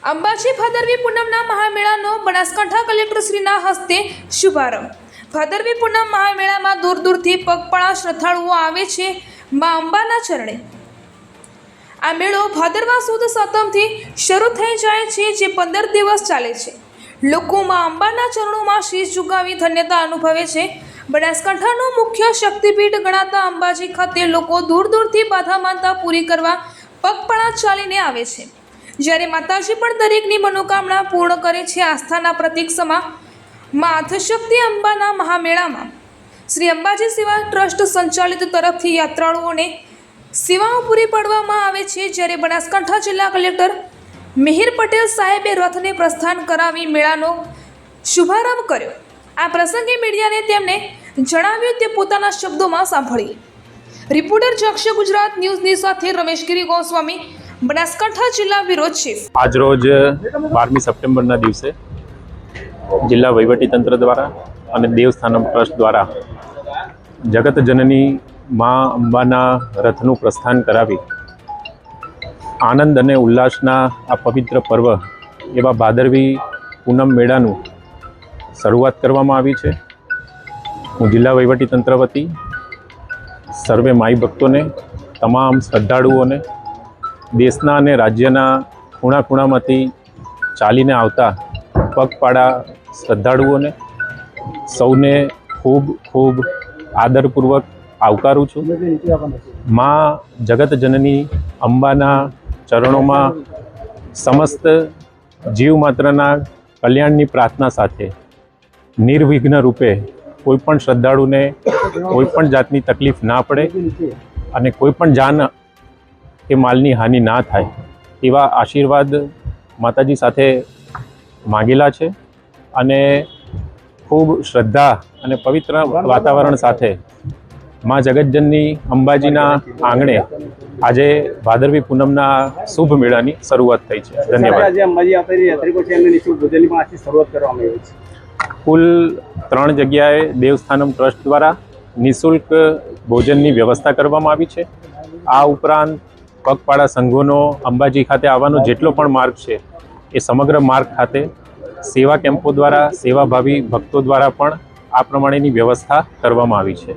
અંબાજી ભાદરવી પૂનમના મહામેળાનો બનાસકાંઠા કલેક્ટરશ્રીના હસ્તે શુભારંભ। ભાદરવી પૂનમ મહામેળામાં દૂર દૂરથી પગપાળા શ્રદ્ધાળુઓ આવે છે મા અંબાના ચરણે। આ મેળો ભાદરવા સુદ સાતમથી શરૂ થઈ જાય છે, જે 15 દિવસ ચાલે છે। લોકો મા અંબાના ચરણોમાં શીશ ઝુકાવી ધન્યતા અનુભવે છે। બનાસકાંઠાનું મુખ્ય શક્તિપીઠ ગણાતા અંબાજી ખાતે લોકો દૂર દૂરથી બાધા માનતા પૂરી કરવા પગપાળા ચાલીને આવે છે, જ્યારે માતાજી પણ દરેકની મનોકામના પૂર્ણ કરે છે। આસ્થાના પ્રતીક સમા મા આદ્યશક્તિ અંબાના મહામેળામાં શ્રી અંબાજી સેવા ટ્રસ્ટ સંચાલિત તરફથી યાત્રાળુઓને સેવાઓ પૂરી પાડવામાં આવે છે, જ્યારે બનાસકાંઠા જિલ્લા કલેક્ટર મિહિર પટેલ સાહેબે રથને પ્રસ્થાન કરાવી મેળાનો શુભારંભ કર્યો। આ પ્રસંગે મીડિયાને તેમણે જણાવ્યું તે પોતાના શબ્દોમાં સાંભળીએ। રિપોર્ટર જક્ષ ગુજરાત ન્યૂઝની સાથે રમેશગીરી ગોસ્વામી, બનાસકાંઠા જિલ્લા બ્યુરો ચીફ। આજરોજ 12મી સપ્ટેમ્બરના દિવસે જિલ્લા વહીવટીતંત્ર દ્વારા અને દેવસ્થાનમ ટ્રસ્ટ દ્વારા જગત જનની મા અંબાના રથનું પ્રસ્થાન કરાવી આનંદ અને ઉલ્લાસના આ પવિત્ર પર્વ એવા ભાદરવી પૂનમ મેળાનું શરૂઆત કરવામાં આવી છે। હું જિલ્લા વહીવટીતંત્ર વતી સર્વે માઈ ભક્તોને, તમામ શ્રદ્ધાળુઓને, દેશના અને રાજ્યના ખૂણા ખૂણામાંથી ચાલીને આવતા પગપાળા શ્રદ્ધાળુઓને સૌને ખૂબ ખૂબ આદરપૂર્વક આવકારું છું। મા જગત જનની અંબાના ચરણોમાં સમસ્ત જીવ માત્રના કલ્યાણની પ્રાર્થના સાથે નિર્વિઘ્ન રૂપે કોઈપણ શ્રદ્ધાળુને કોઈપણ જાતની તકલીફ ના પડે અને કોઈપણ જાન કે માલની હાનિ ના થાય એવા આશીર્વાદ માતાજી સાથે માંગેલા છે અને ખૂબ શ્રદ્ધા અને પવિત્ર વાતાવરણ સાથે મા જગતજનની અંબાજીના આંગણે આજે ભાદરવી પૂનમના શુભ મેળાની શરૂઆત થઈ છે। ધન્યવાદ। કુલ 3 જગ્યાએ દેવસ્થાનમ ટ્રસ્ટ દ્વારા નિઃશુલ્ક ભોજનની વ્યવસ્થા કરવામાં આવી છે। આ ઉપરાંત પગપાળા સંઘોનો અંબાજી ખાતે આવવાનો જેટલો પણ માર્ગ છે એ સમગ્ર માર્ગ ખાતે સેવા કેમ્પો દ્વારા સેવાભાવી ભક્તો દ્વારા પણ આ પ્રમાણેની વ્યવસ્થા કરવામાં આવી છે।